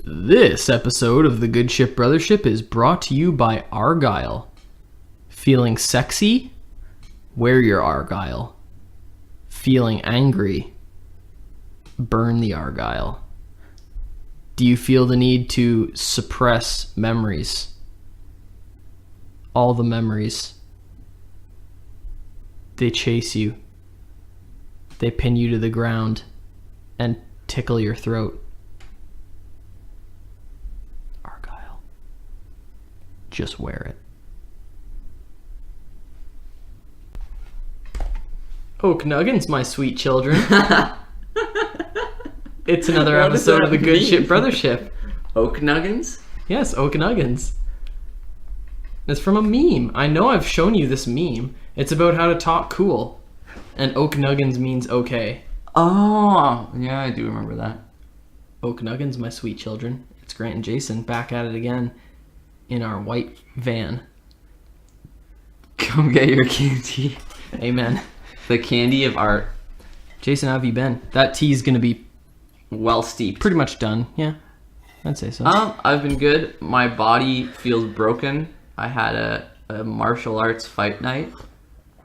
This episode of the Good Ship Brothership is brought to you by Argyle. Feeling sexy? Wear your Argyle. Feeling angry? Burn the Argyle. Do you feel the need to suppress memories? All the memories. They chase you. They pin you to the ground and tickle your throat. Argyle. Just wear it. Oak Nuggins, my sweet children. It's another episode of the Good Ship Brothership. Oak Nuggins? Yes, Oak Nuggins. It's from a meme. I know I've shown you this meme. It's about how to talk cool. And Oak Nuggins means okay. Oh, yeah, I do remember that. Oak Nuggins, my sweet children. It's Grant and Jason back at it again in our white van. Come get your candy. Amen. The candy of art. Jason, how have you been? That tea's gonna be Well steeped. pretty much done. Yeah, I'd say so. I've been good. My body feels broken. I had a martial arts fight night.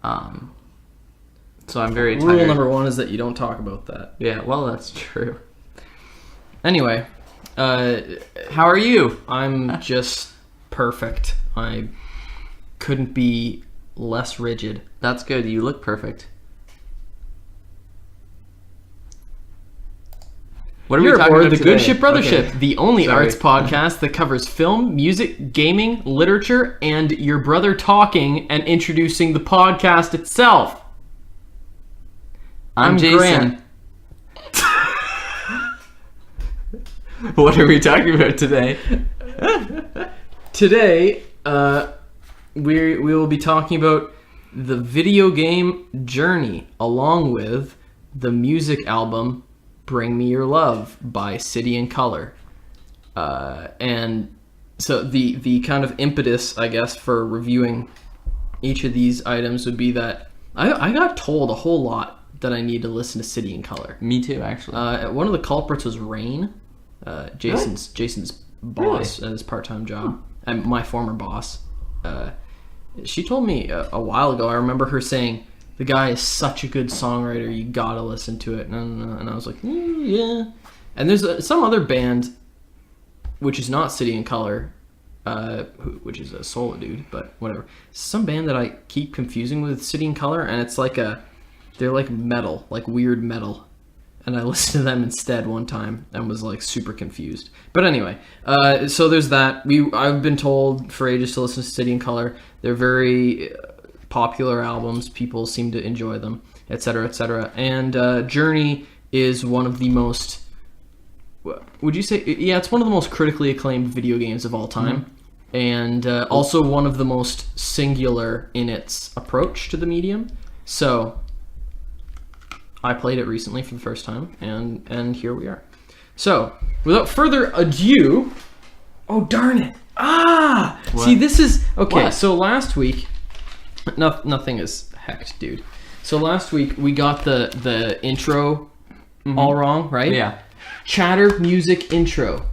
So I'm very tired. Rule number one is that you don't talk about that. Yeah, well, that's true. Anyway, How are you? I'm just perfect. I couldn't be less rigid. That's good. You look perfect. What are You're we talking aboard about the today? Good Ship Brothership, Okay. the only Sorry. arts podcast that covers film, music, gaming, literature, and your brother talking and introducing the podcast itself. I'm Jason. Grant. What are we talking about today? Today, we will be talking about the video game Journey, along with the music album Bring Me Your Love by City and Colour. And so the kind of impetus, I guess, for reviewing each of these items would be that I got told a whole lot that I need to listen to City and Colour. Me too, actually. One of the culprits was Rain, Jason's boss at his part-time job, and my former boss. She told me a while ago. I remember her saying, "The guy is such a good songwriter. You gotta listen to it." And I was like, yeah. And there's some other band, which is not City and Colour, which is a solo dude, but whatever. Some band that I keep confusing with City and Colour, and it's like they're like metal, like weird metal. And I listened to them instead one time and was like super confused. But anyway, so there's that. I've been told for ages to listen to City and Colour. They're very popular albums. People seem to enjoy them, etc., etc. And Journey is one of the most, would you say, yeah, it's one of the most critically acclaimed video games of all time. Mm-hmm. And also one of the most singular in its approach to the medium. So I played it recently for the first time, and here we are. So, without further ado... Oh, darn it! Ah! What? See, this is... Okay, What? so last week... nothing is hecked, dude. So last week, we got the intro all wrong, right? Yeah. Chatter music intro.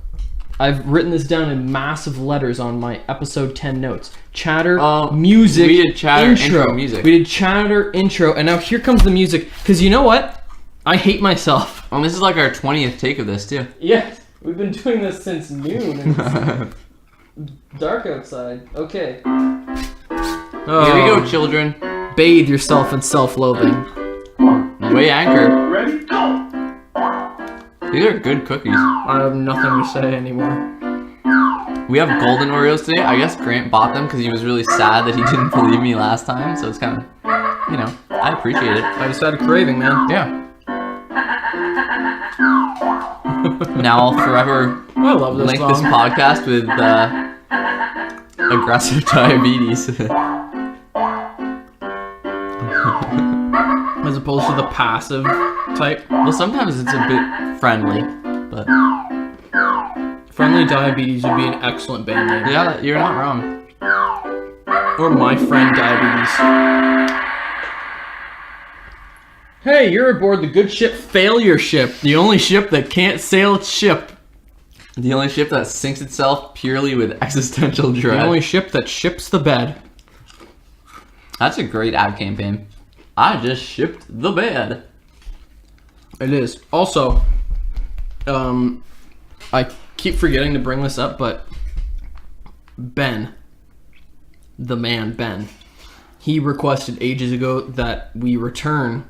I've written this down in massive letters on my episode 10 notes. Chatter music we did chatter intro music. We did chatter intro, and now here comes the music. Because you know what? I hate myself. This is like our 20th take of this, too. Yes, we've been doing this since noon. And it's dark outside. Okay. Here we go, children. Bathe yourself in self-loathing. Way anchor. Ready, go! These are good cookies. I have nothing to say anymore. We have golden Oreos today. I guess Grant bought them because he was really sad that he didn't believe me last time. So it's kind of, I appreciate it. I just had a craving, man. Yeah. Now I'll forever I love this link song. this podcast with aggressive diabetes. As opposed to the passive type. Well, sometimes it's a bit friendly, but Friendly Diabetes would be an excellent band name. yeah, you're not wrong. Or My Friend Diabetes. Hey, you're aboard the Good Ship Failure Ship, the only ship that can't sail its ship. The only ship that sinks itself purely with existential dread. The only ship that ships the bed. That's a great ad campaign. I just shipped the bed. It is. Also, I keep forgetting to bring this up, but Ben, the man Ben, he requested ages ago that we return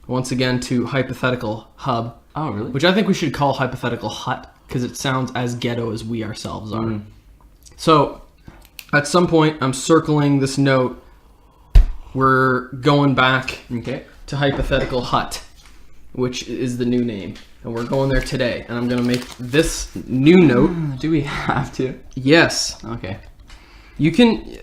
once again to Hypothetical Hub. Oh, really? Which I think we should call Hypothetical Hut, because it sounds as ghetto as we ourselves are. So, at some point, I'm circling this note. We're going back to Hypothetical Hut, which is the new name. And we're going there today. And I'm going to make this new note. Do we have to? Yes. Okay. You can...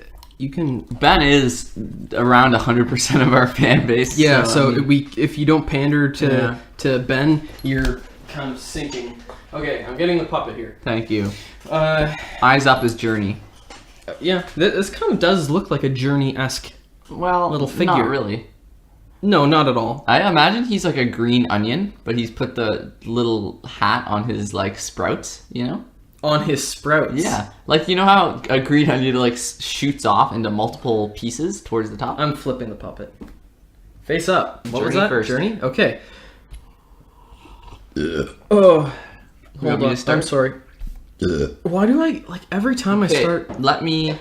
Ben is around 100% of our fan base. Yeah, so I mean, if you don't pander to Ben, you're kind of sinking. Okay, I'm getting the puppet here. Thank you. Eyes up is Journey. Yeah, this kind of does look like a Journey-esque little figure. Not really. No, not at all. I imagine he's like a green onion, but he's put the little hat on his like sprouts, you know? On his sprouts. Yeah. Like, you know how a green onion like shoots off into multiple pieces towards the top? I'm flipping the puppet. Face up. What was Journey that? first. Journey? Okay. Oh. Want Hold me on. to start? I'm sorry. Why do I, like, every time I Okay, start... let me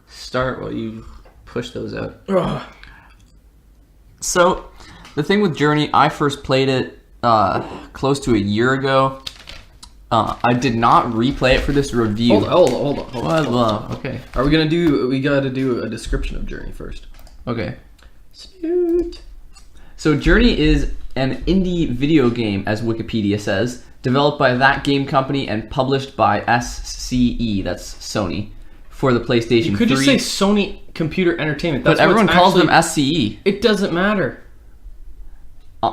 start while you push those out. Ugh. So, the thing with Journey, I first played it close to a year ago. I did not replay it for this review. Hold on. Okay. Are we gotta do a description of Journey first. Okay. Snoot. So Journey is an indie video game, as Wikipedia says, developed by That Game Company and published by SCE, that's Sony, for the PlayStation 3. You could just say Sony Computer Entertainment. That's but everyone what calls actually, them SCE. It doesn't matter.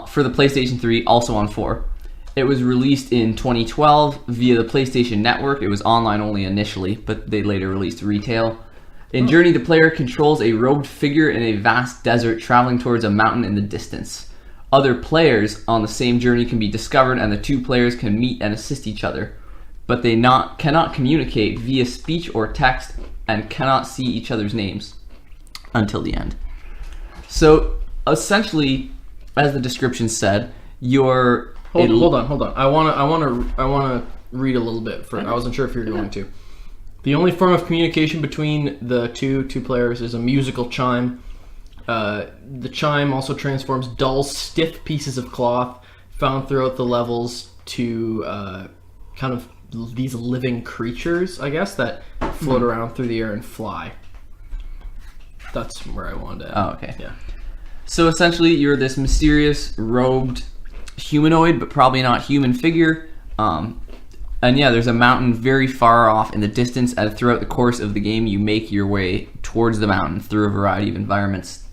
For the PlayStation 3, also on 4. It was released in 2012 via the PlayStation Network. It was online only initially, but they later released retail. In Journey, the player controls a robed figure in a vast desert traveling towards a mountain in the distance. Other players on the same journey can be discovered, and the two players can meet and assist each other. But they cannot communicate via speech or text and cannot see each other's names until the end. So, essentially, as the description said, you're... Hold on. I wanna read a little bit. I wasn't sure if you were going to. The only form of communication between the two players is a musical chime. The chime also transforms dull, stiff pieces of cloth found throughout the levels to kind of these living creatures, I guess, that float around through the air and fly. That's where I wanted to. Oh, okay. Yeah. So essentially, you're this mysterious, robed humanoid, but probably not human figure. And yeah, there's a mountain very far off in the distance, and throughout the course of the game, you make your way towards the mountain through a variety of environments.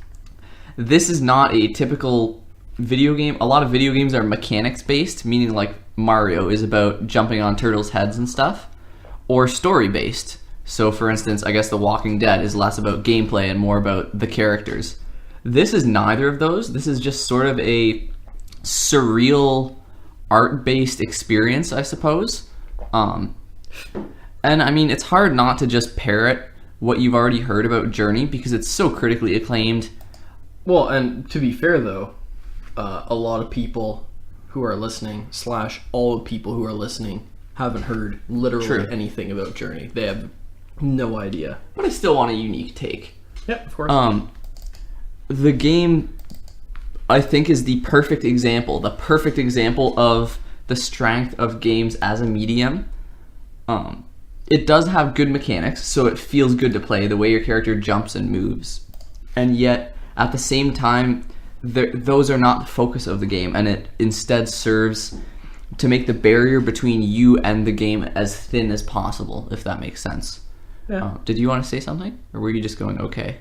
This is not a typical video game. A lot of video games are mechanics-based, meaning like Mario is about jumping on turtles' heads and stuff, or story-based. So for instance, I guess The Walking Dead is less about gameplay and more about the characters. This is neither of those. This is just sort of a surreal art-based experience, I suppose. And I mean, it's hard not to just parrot what you've already heard about Journey because it's so critically acclaimed. Well, and to be fair though, a lot of people who are listening / all the people who are listening haven't heard literally anything about Journey. They have no idea. But I still want a unique take. Yeah, of course. The game, I think, is the perfect example of the strength of games as a medium. It does have good mechanics, so it feels good to play, the way your character jumps and moves. And yet, at the same time, those are not the focus of the game, and it instead serves to make the barrier between you and the game as thin as possible, if that makes sense. Yeah. Did you want to say something? Or were you just going okay?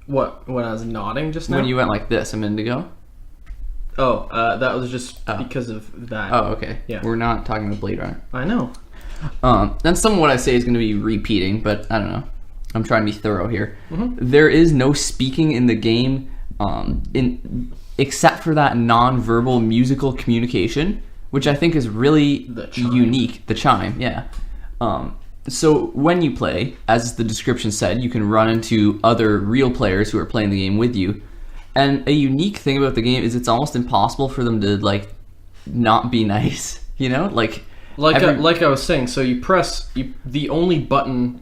What? When I was nodding just now? When you went like this a minute ago? Oh, that was just because of that. Oh, okay. Yeah. We're not talking about Blade Runner. I know. And some of what I say is going to be repeating, but I don't know. I'm trying to be thorough here. Mm-hmm. There is no speaking in the game except for that non-verbal musical communication, which I think is really The chime. unique. The chime, yeah. So when you play, as the description said, you can run into other real players who are playing the game with you. And a unique thing about the game is it's almost impossible for them to like not be nice. You know, like I was saying. So you press the only button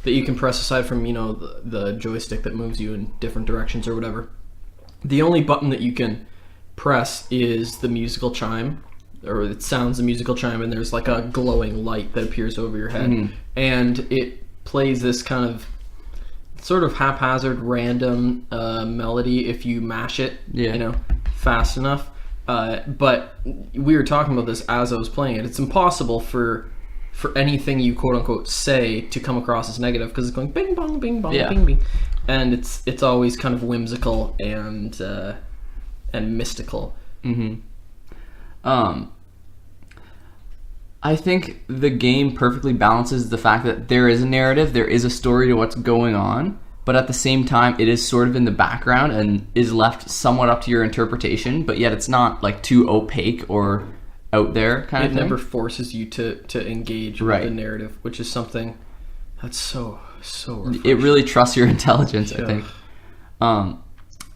that you can press aside from the joystick that moves you in different directions or whatever. The only button that you can press is the musical chime, or it sounds the musical chime, and there's like a glowing light that appears over your head, and it plays this kind of sort of haphazard, random melody if you mash it, fast enough. But we were talking about this as I was playing it. It's impossible for anything you quote unquote say to come across as negative because it's going bing bong bing bong bing bing, and it's always kind of whimsical and mystical. I think the game perfectly balances the fact that there is a narrative, there is a story to what's going on, but at the same time it is sort of in the background and is left somewhat up to your interpretation, but yet it's not like too opaque or out there kind of thing. It never forces you to engage with the narrative, which is something that's so refreshing. It really trusts your intelligence, I think.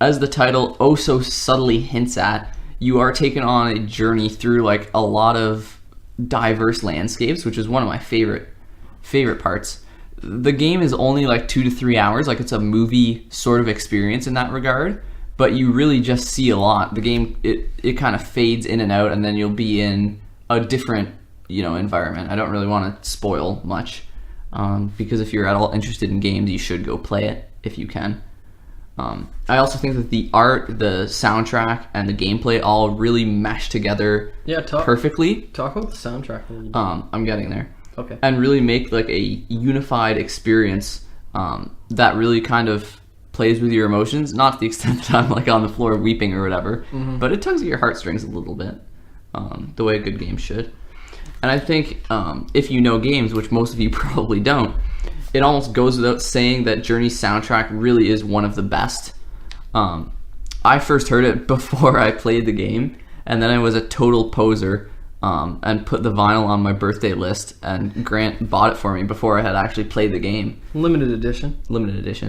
As the title oh so subtly hints at, you are taken on a journey through like a lot of diverse landscapes, which is one of my favorite parts. The game is only like 2 to 3 hours, like it's a movie sort of experience in that regard, but you really just see a lot. The game it kind of fades in and out, and then you'll be in a different environment. I don't really want to spoil much, because if you're at all interested in games, you should go play it if you can. I also think that the art, the soundtrack, and the gameplay all really mesh together perfectly. Talk about the soundtrack a little bit. I'm getting there. Okay. And really make like a unified experience that really kind of plays with your emotions, not to the extent that I'm like on the floor weeping or whatever, but it tugs at your heartstrings a little bit, the way a good game should. And I think if you know games, which most of you probably don't, it almost goes without saying that Journey's soundtrack really is one of the best. I first heard it before I played the game, and then I was a total poser and put the vinyl on my birthday list, and Grant bought it for me before I had actually played the game. Limited edition.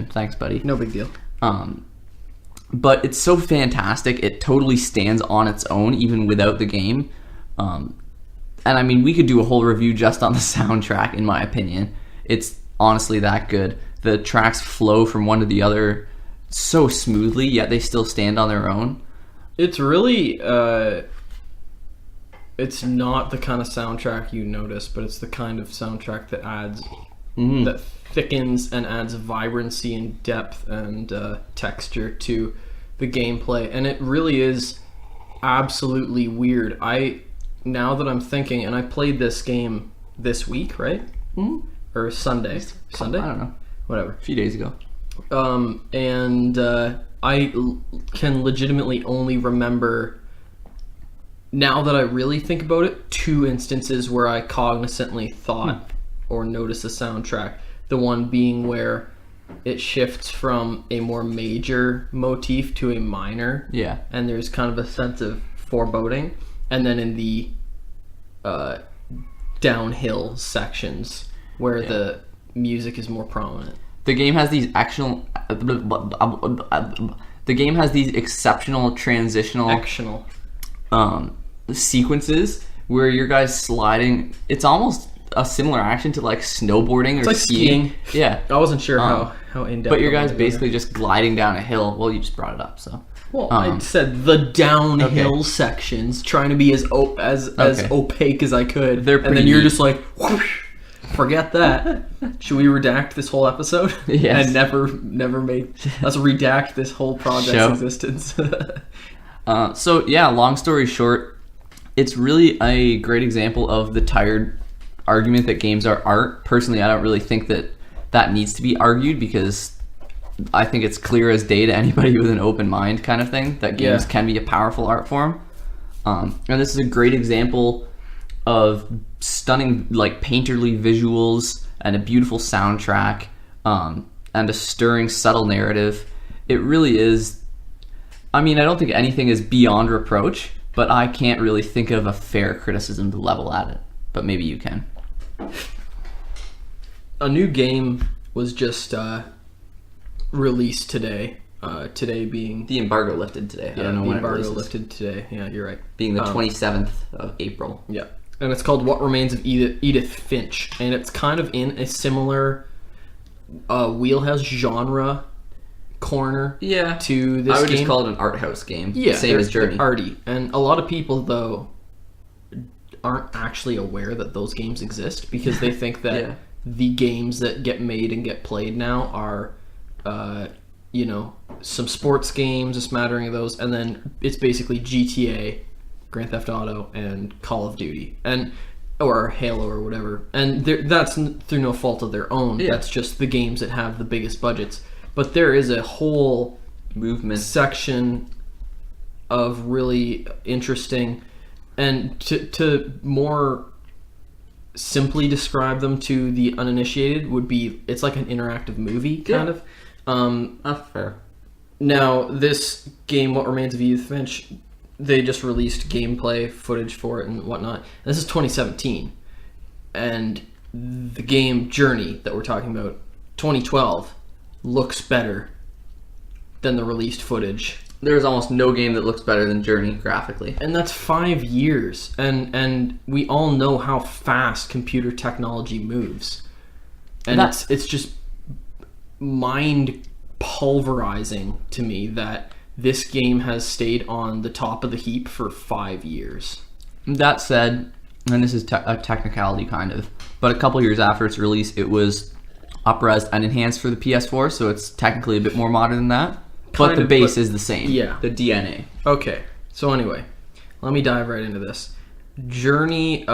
Thanks, buddy. No big deal. But it's so fantastic. It totally stands on its own, even without the game. And I mean, we could do a whole review just on the soundtrack, in my opinion. It's honestly that good. The tracks flow from one to the other so smoothly, yet they still stand on their own. It's really it's not the kind of soundtrack you notice, but it's the kind of soundtrack that adds that thickens and adds vibrancy and depth and texture to the gameplay, and it really is absolutely weird. Now that I'm thinking, and I played this game this week, right? Or Sunday? I don't know. Whatever. A few days ago. And I can legitimately only remember, now that I really think about it, 2 instances where I cognizantly thought or noticed the soundtrack. The one being where it shifts from a more major motif to a minor. Yeah. And there's kind of a sense of foreboding. And then in the downhill sections where the music is more prominent. The game has these exceptional transitional sequences where your guys sliding. It's almost a similar action to like snowboarding or like skiing. Yeah, I wasn't sure how in depth. But your guys basically just gliding down a hill. Well, you just brought it up, so. Well, I said the downhill sections, trying to be as opaque as I could, and then you're just like, whoosh, forget that. Should we redact this whole episode? Yes. And never make. Let's redact this whole project's existence. So yeah, long story short, it's really a great example of the tired argument that games are art. Personally, I don't really think that needs to be argued, because I think it's clear as day to anybody with an open mind kind of thing that games can be a powerful art form. And this is a great example of stunning, like, painterly visuals and a beautiful soundtrack, and a stirring, subtle narrative. It really is. I mean, I don't think anything is beyond reproach, but I can't really think of a fair criticism to level at it. But maybe you can. A new game was just released today. Today being The embargo lifted today. I don't know the when embargo it releases. lifted today. Yeah, you're right. Being the 27th of April. Yeah, and it's called What Remains of Edith Finch, and it's kind of in a similar wheelhouse genre corner Yeah. to this I would game. just call it an art house game. Yeah, Same as Journey. they're arty, and a lot of people though aren't actually aware that those games exist because they think that Yeah. the games that get made and get played now are, some sports games, a smattering of those, and then it's basically GTA, Grand Theft Auto, and Call of Duty, or Halo or whatever. And that's through no fault of their own. Yeah. That's just the games that have the biggest budgets. But there is a whole Movement. section of really interesting, and to more simply describe them to the uninitiated would be, it's like an interactive movie kind Yeah. of. That's fair. Now this game, What Remains of Edith Finch, they just released gameplay footage for it and whatnot. This is 2017, and the game Journey that we're talking about, 2012, looks better than the released footage. There's almost no game that looks better than Journey graphically. And that's 5 years, and we all know how fast computer technology moves, and it's just mind pulverizing to me that this game has stayed on the top of the heap for 5 years. That said, and this is a technicality kind of, but a couple years after its release, it was up-resed and enhanced for the PS4, so it's technically a bit more modern than that. But the base is the same. Yeah. The DNA. Okay, so anyway, let me dive right into this. Journey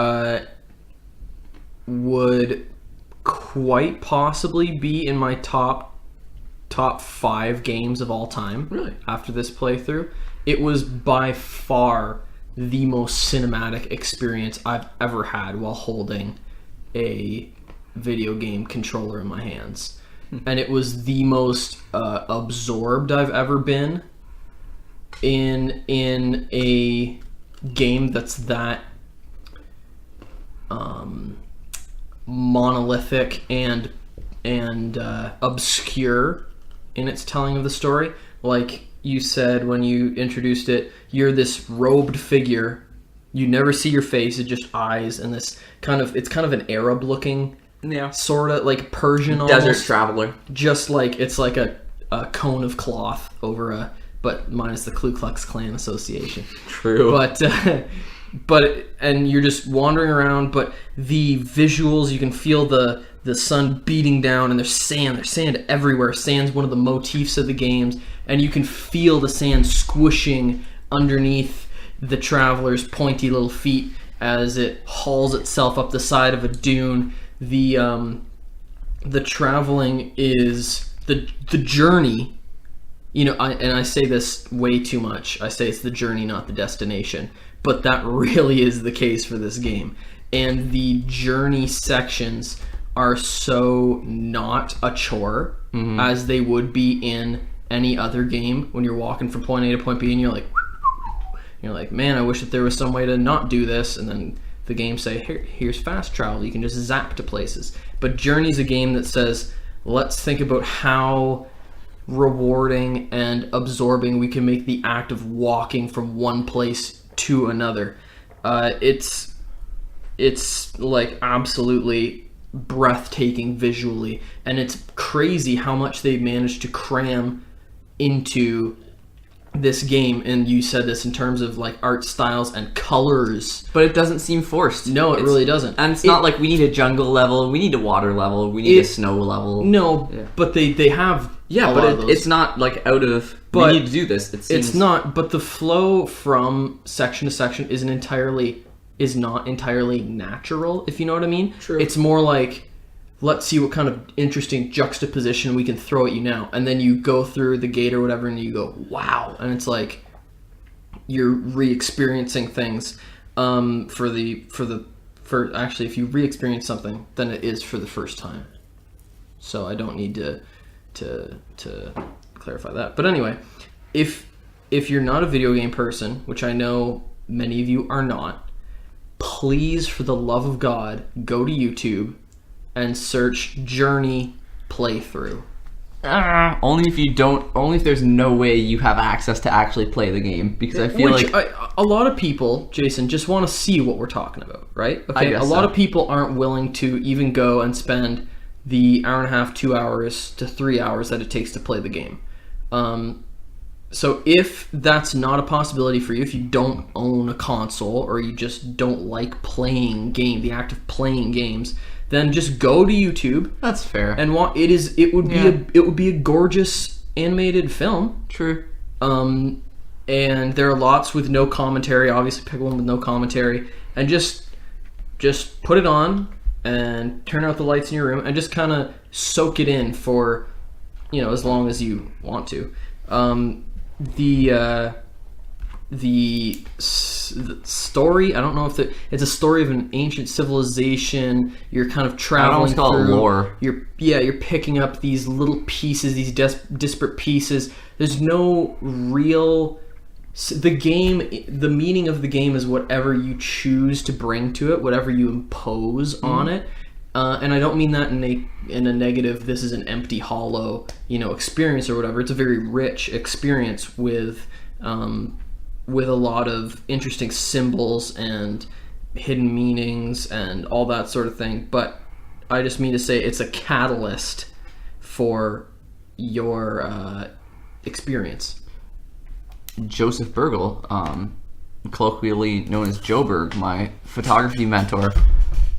would quite possibly be in my top 5 games of all time. Really? After this playthrough, it was by far the most cinematic experience I've ever had while holding a video game controller in my hands. And it was the most absorbed I've ever been in a game that's that monolithic and obscure in its telling of the story. Like you said when you introduced it, you're this robed figure. You never see your face; it's just eyes, and it's kind of an Arab looking. Yeah. Sort of like Persian Desert almost. traveler. Just like it's like a cone of cloth over but minus the Ku Klux Klan association. True. But and you're just wandering around, but the visuals, you can feel the sun beating down, and there's sand everywhere. Sand's one of the motifs of the games, and you can feel the sand squishing underneath the traveler's pointy little feet as it hauls itself up the side of a dune. The traveling is the journey. I say this way too much. I say it's the journey, not the destination. But that really is the case for this game. And the journey sections are so not a chore as they would be in any other game. When you're walking from point A to point B and you're like, man, I wish that there was some way to not do this, and then the game say, here's fast travel, you can just zap to places. But Journey's a game that says, let's think about how rewarding and absorbing we can make the act of walking from one place to another. It's like absolutely breathtaking visually, and it's crazy how much they managed to cram into this game. And you said this in terms of like art styles and colors, but it doesn't seem forced. No, it really doesn't. And it's not like we need a jungle level, we need a water level, we need a snow level. No, yeah. But they have it's not like out of we need to do this. It's not, but the flow from section to section is not entirely natural, if you know what I mean. True. It's more like, let's see what kind of interesting juxtaposition we can throw at you now. And then you go through the gate or whatever and you go, wow. And it's like you're re-experiencing things for actually, if you re-experience something, then it is for the first time. So I don't need to clarify that. But anyway, if you're not a video game person, which I know many of you are not, please, for the love of God, go to YouTube and search Journey playthrough. Only if there's no way you have access to actually play the game, because I feel a lot of people, Jason, just want to see what we're talking about, right? Okay, a lot of people aren't willing to even go and spend the hour and a half, 2 hours to 3 hours that it takes to play the game. So if that's not a possibility for you, if you don't own a console or you just don't like playing the act of playing games, then just go to YouTube. That's fair. And it would be a gorgeous animated film. True. And there are lots with no commentary. Obviously, pick one with no commentary, and just put it on and turn out the lights in your room and just kind of soak it in for, as long as you want to. The story, I don't know if it's a story of an ancient civilization. You're kind of traveling through. I almost call it lore. You're picking up these little pieces, these disparate pieces. There's no real. The meaning of the game is whatever you choose to bring to it, whatever you impose on it. And I don't mean that in a negative, this is an empty, hollow, experience or whatever. It's a very rich experience with a lot of interesting symbols and hidden meanings and all that sort of thing. But I just mean to say it's a catalyst for your experience. Joseph Burgle, colloquially known as Joe Berg, my photography mentor,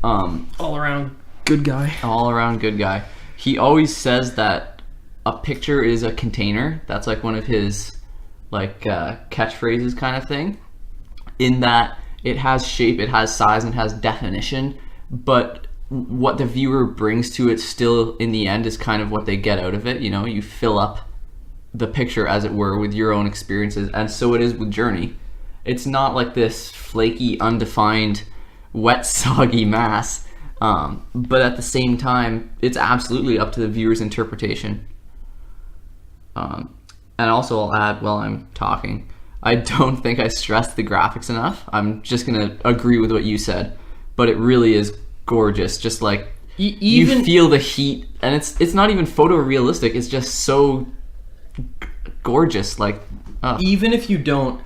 all around good guy. He always says that a picture is a container. That's like one of his catchphrases kind of thing, in that it has shape, it has size, and has definition, but what the viewer brings to it still in the end is kind of what they get out of it. You fill up the picture, as it were, with your own experiences, and so it is with Journey. It's not like this flaky, undefined, wet, soggy mass, but at the same time, it's absolutely up to the viewer's interpretation. And also, I'll add while I'm talking, I don't think I stressed the graphics enough. I'm just going to agree with what you said, but it really is gorgeous. Just like, you feel the heat, and it's not even photorealistic, it's just so gorgeous. Even if you don't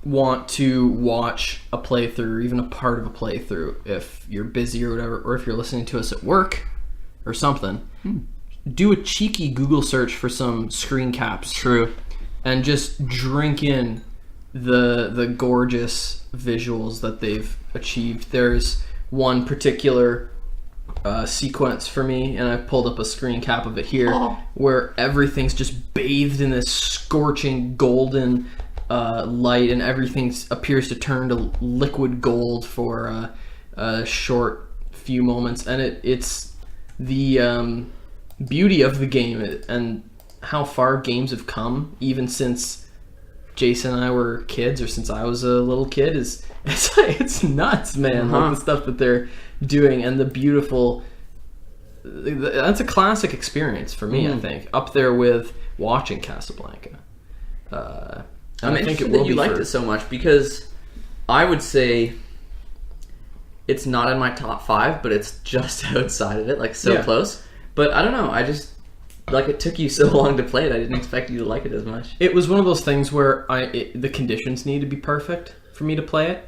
want to watch a playthrough or even a part of a playthrough, if you're busy or whatever, or if you're listening to us at work or something, do a cheeky Google search for some screen caps. True. And just drink in the gorgeous visuals that they've achieved. There's one particular sequence for me, and I've pulled up a screen cap of it here, where everything's just bathed in this scorching golden light, and everything appears to turn to liquid gold for a short few moments, and it's the beauty of the game and how far games have come, even since Jason and I were kids, or since I was a little kid. It's nuts, man. Like the stuff that they're doing, and the beautiful. That's a classic experience for me. I think up there with watching Casablanca. I think it will that you liked it so much, because I would say it's not in my top 5, but it's just outside of it, close. But I don't know. I just it took you so long to play it. I didn't expect you to like it as much. It was one of those things where the conditions need to be perfect for me to play it.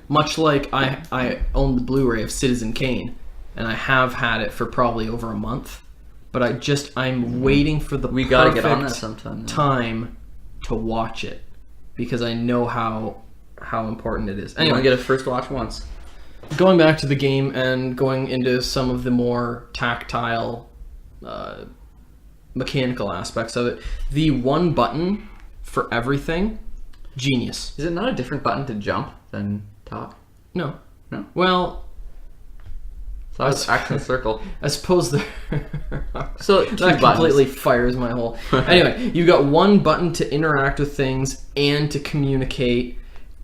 Much like I own the Blu-ray of Citizen Kane, and I have had it for probably over a month. But I'm waiting for the gotta get on that sometime. Time to watch it, because I know how important it is. Anyway, you get a first watch once. Going back to the game and going into some of the more tactile, mechanical aspects of it, the one button for everything, genius. Is it not a different button to jump than talk? No. Well, so it's action circle. I suppose so that completely fires my whole. Anyway, you've got one button to interact with things and to communicate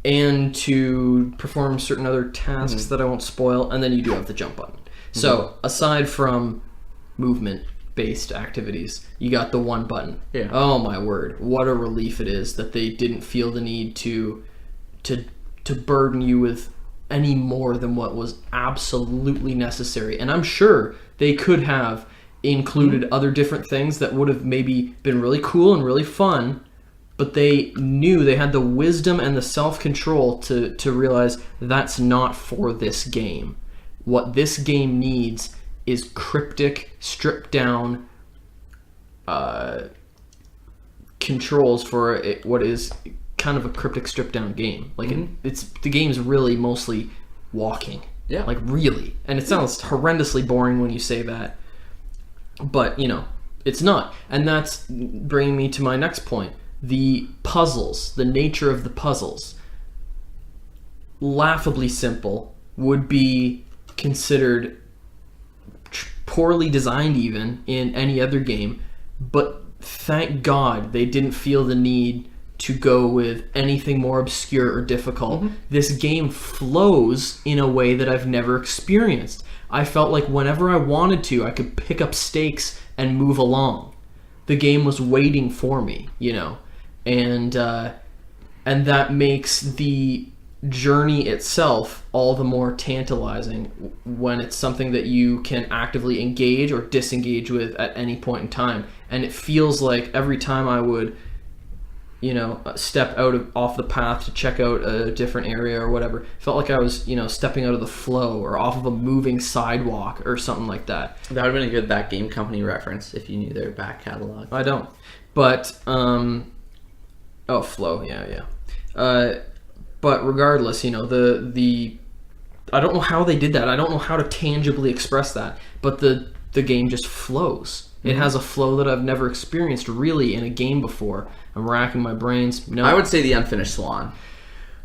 and to perform certain other tasks that I won't spoil, and then you do have the jump button. So aside from movement-based activities, you got the one button. Yeah. Oh my word, what a relief it is that they didn't feel the need to to burden you with any more than what was absolutely necessary. And I'm sure they could have included other different things that would have maybe been really cool and really fun, but they knew they had the wisdom and the self-control to realize that's not for this game. What this game needs is cryptic, stripped down controls for what is kind of a cryptic, stripped down game. Like the game's really mostly walking. Yeah. Like really. And it sounds horrendously boring when you say that. But, it's not. And that's bringing me to my next point. The puzzles, the nature of the puzzles, laughably simple, would be considered poorly designed even in any other game. But thank God they didn't feel the need to go with anything more obscure or difficult. This game flows in a way that I've never experienced. I felt like whenever I wanted to, I could pick up stakes and move along. The game was waiting for me, and that makes the journey itself all the more tantalizing when it's something that you can actively engage or disengage with at any point in time. And it feels like every time I would step off the path to check out a different area or whatever, felt like I was stepping out of the flow or off of a moving sidewalk or something like that. That would have been a good That Game Company reference if you knew their back catalog. I don't, but flow, yeah. But regardless, the I don't know how they did that. I don't know how to tangibly express that, but the game just flows. It has a flow that I've never experienced really in a game before. I'm racking my brains. No, I would say The Unfinished Swan.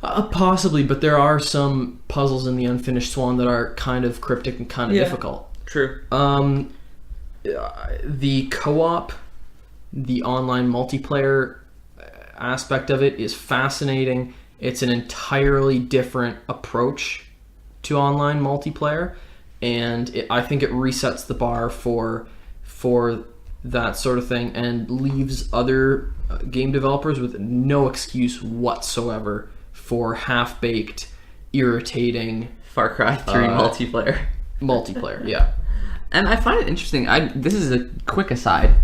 Possibly, but there are some puzzles in The Unfinished Swan that are kind of cryptic and kind of difficult. True. The co-op, the online multiplayer aspect of it is fascinating. It's an entirely different approach to online multiplayer, and I think it resets the bar for that sort of thing and leaves other game developers with no excuse whatsoever for half-baked, irritating Far Cry 3 multiplayer. Multiplayer, yeah. And I find it interesting. This is a quick aside.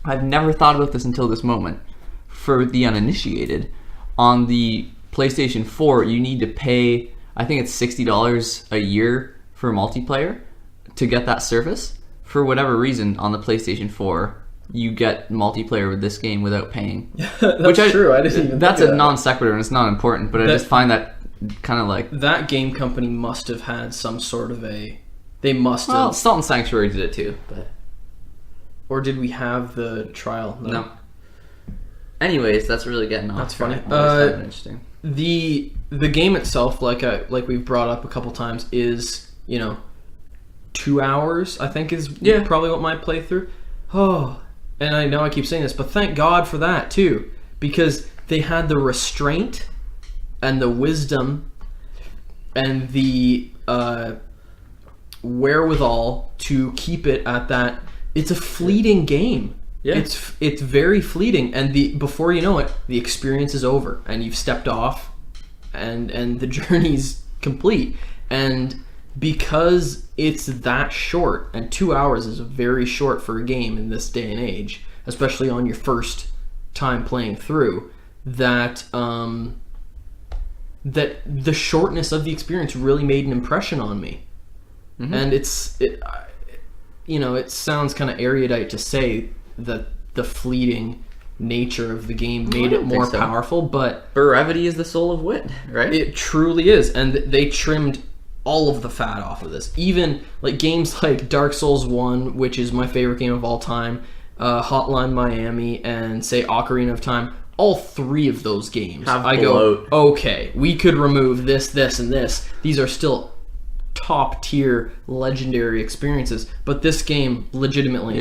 I've never thought about this until this moment. For the uninitiated, on the PlayStation 4, you need to pay, I think it's $60 a year for multiplayer to get that service. For whatever reason, on the PlayStation 4, you get multiplayer with this game without paying. That's true. I didn't even That's think a of that. non sequitur, and it's not important, but I just find that kind of like... That game company must have had some sort of a... They must have... Well, Salt and Sanctuary did it too, but... Or did we have the trial? No. Anyways, that's really getting off. That's funny. I always find it interesting. The game itself, like we've brought up a couple times, is 2 hours. I think is probably what my playthrough. Oh, and I know I keep saying this, but thank God for that too, because they had the restraint and the wisdom and the wherewithal to keep it at that. It's a fleeting game. Yeah. It's very fleeting, and before you know it, the experience is over, and you've stepped off, and the journey's complete. And because it's that short, and 2 hours is very short for a game in this day and age, especially on your first time playing through, that the shortness of the experience really made an impression on me. And it sounds kind of erudite to say that the fleeting nature of the game made it more powerful, but brevity is the soul of wit, right? It truly is, and they trimmed all of the fat off of this. Even like games like Dark Souls 1, which is my favorite game of all time, Hotline Miami, and say Ocarina of Time, all three of those games go, okay, we could remove this, and this. These are still top tier legendary experiences, but this game legitimately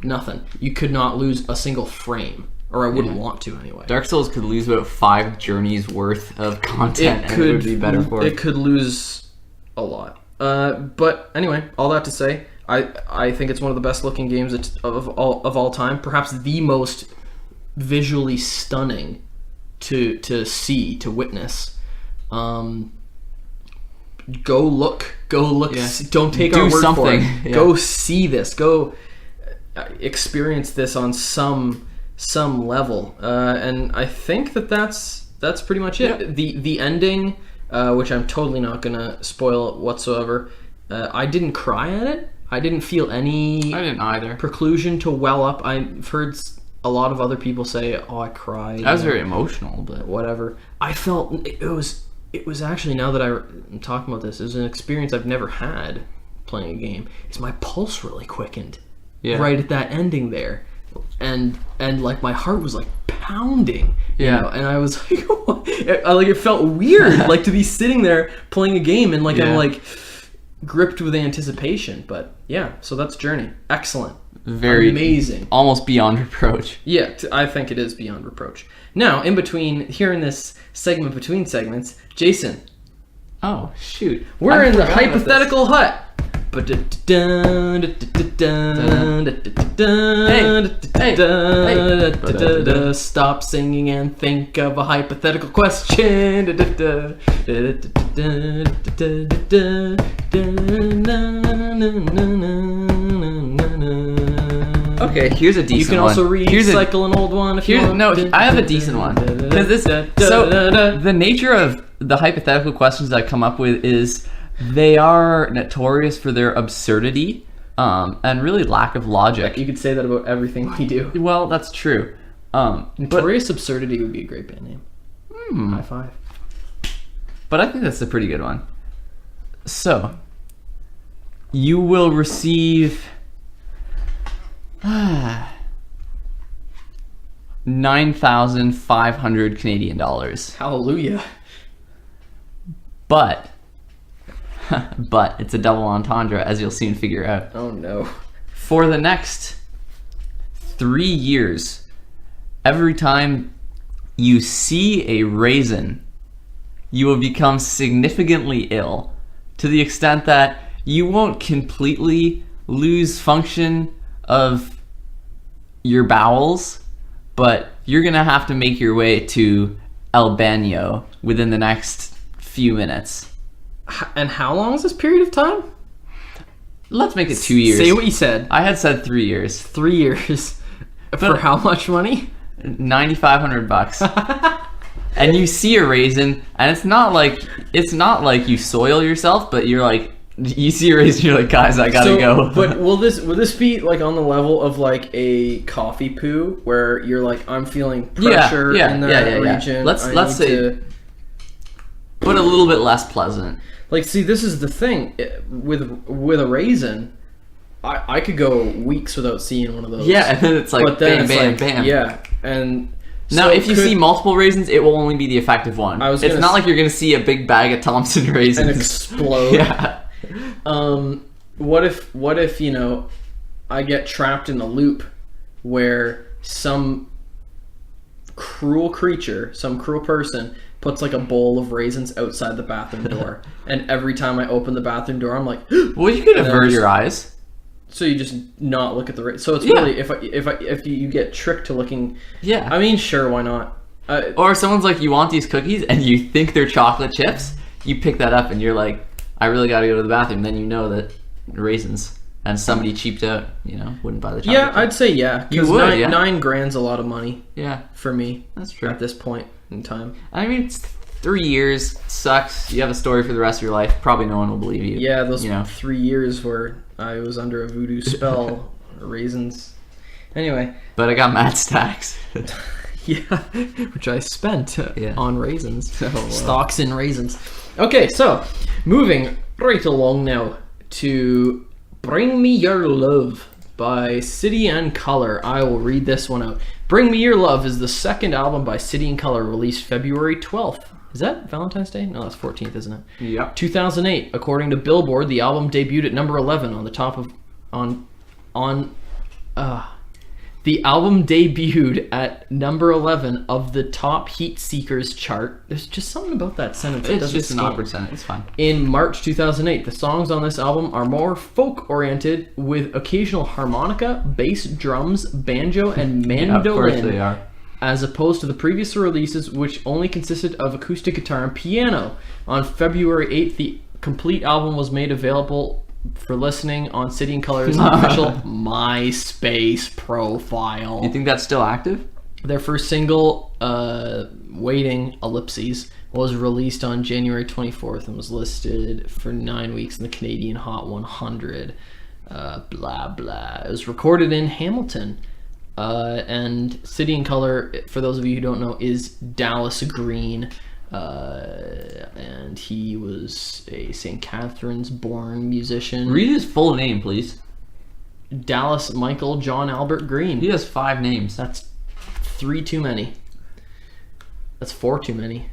nothing. You could not lose a single frame, or I wouldn't want to anyway. Dark Souls could lose about 5 journeys worth of content, and it would be better for it. It could lose a lot, but anyway, all that to say, I think it's one of the best looking games of all time, perhaps the most visually stunning to see, to witness. Go look. Yeah. Don't take Do our word something. for it. Yeah. Go see this. Go experience this on some level. And I think that's pretty much it. Yeah. The ending, which I'm totally not gonna spoil whatsoever. I didn't cry at it. I didn't feel any. I didn't either. Preclusion to well up. I've heard a lot of other people say, "Oh, I cried." I was very emotional, but whatever. I felt it was actually, now that I'm talking about this, it was an experience I've never had playing a game. Is my pulse really quickened right at that ending there, and like my heart was like pounding, you know, and I was like, it felt weird, like to be sitting there playing a game and like I'm like gripped with anticipation. But yeah, so that's Journey. Excellent. Very amazing. Almost beyond reproach. Yeah, I think it is beyond reproach. Now, in between, here in this segment between segments, Jason. Oh, shoot. We're in the hypothetical hut. Stop singing and think of a hypothetical question. Okay, here's a decent one. You can also recycle an old one if you want. No, I have a decent one. The nature of the hypothetical questions that I come up with is they are notorious for their absurdity and really lack of logic. You could say that about everything we do. Well, that's true. Notorious Absurdity would be a great band name. High five. But I think that's a pretty good one. So, you will receive 9,500 Canadian dollars. Hallelujah. But it's a double entendre, as you'll soon figure out. Oh no. For the next 3 years, every time you see a raisin, you will become significantly ill, to the extent that you won't completely lose function of your bowels, but you're gonna have to make your way to El Baño within the next few minutes. And how long is this period of time? Let's make it 2 years. Say what you said. I had said 3 years. 3 years. For how much money? $9,500. And you see a raisin, and it's not like you soil yourself, but you're like, you see a raisin, you're like, guys, I gotta go. But will this be like on the level of like a coffee poo, where you're like, I'm feeling pressure in that region. Let's say, but a little bit less pleasant. Like, see, this is the thing with a raisin. I could go weeks without seeing one of those. Yeah, and then it's like, but then bam, it's bam, like, bam. Yeah, and now if you see multiple raisins, it will only be the effective one. It's not like you're gonna see a big bag of Thompson raisins and explode. Yeah. What if I get trapped in a loop where some cruel creature, some cruel person puts like a bowl of raisins outside the bathroom door, and every time I open the bathroom door, I'm like, well, you could avert your eyes. So you just not look at the raisin. So it's really if you get tricked to looking. Yeah. I mean, sure, why not? Or someone's like, you want these cookies, and you think they're chocolate chips. You pick that up, and you're like, I really got to go to the bathroom. Then you know that raisins, and somebody cheaped out, wouldn't buy the chocolate. Yeah, I'd say yeah. You would, $9,000's a lot of money. Yeah, for me. That's true. At this point in time. I mean, it's 3 years. Sucks. You have a story for the rest of your life. Probably no one will believe you. Yeah, those 3 years where I was under a voodoo spell. Raisins. Anyway. But I got mad stacks. Yeah, which I spent on raisins. Stocks in raisins. Okay, so moving right along now to Bring Me Your Love by City and Colour. I will read this one out. Bring Me Your Love is the second album by City and Colour, released February 12th. Is that Valentine's Day? No, that's 14th, isn't it? Yep. 2008. According to Billboard, the album debuted at number 11 on the top of the album debuted at number 11 of the top Heat Seekers chart. There's just something about that sentence. It's just an awkward sentence. It's fine. In March 2008, the songs on this album are more folk-oriented with occasional harmonica, bass, drums, banjo, and mandolin. Yeah, of course they are. as opposed to the previous releases, which only consisted of acoustic guitar and piano. On February 8th, the complete album was made available for listening on City and Color's official MySpace profile. You think that's still active? Their first single, Waiting, ellipses, was released on January 24th and was listed for 9 weeks in the Canadian Hot 100. Blah, blah. It was recorded in Hamilton. And City and Color, for those of you who don't know, is Dallas Green. And he was a St. Catharines born musician. Read his full name, please. Dallas Michael John Albert Green. He has 5 names. That's 3 too many. That's 4 too many.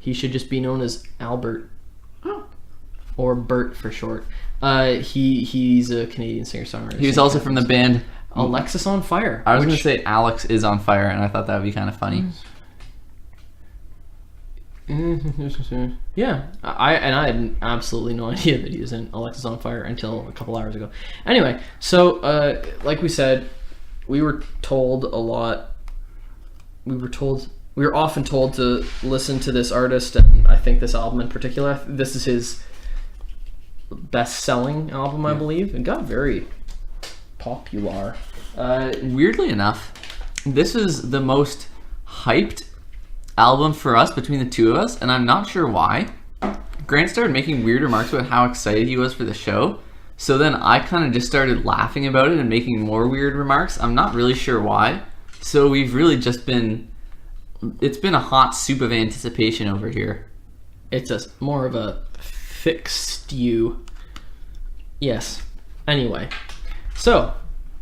He should just be known as Albert. Oh. Or Bert for short. He's a Canadian singer-songwriter. He was also from the band Alexis on Fire. I was going to say Alex is on Fire, and I thought that would be kind of funny. Yeah, I had absolutely no idea that he was in Alexis on Fire until a couple hours ago. Anyway, so like we said, we were told a lot. We were often told to listen to this artist, and I think this album in particular. This is his best-selling album, I believe, and got very popular. Weirdly enough, this is the most hyped album for us between the two of us, and I'm not sure why. Grant started making weird remarks about how excited he was for the show, so then I kind of just started laughing about it and making more weird remarks. I'm not really sure why. So we've really just been... It's been a hot soup of anticipation over here. It's more of a thick stew. Yes. Anyway. So,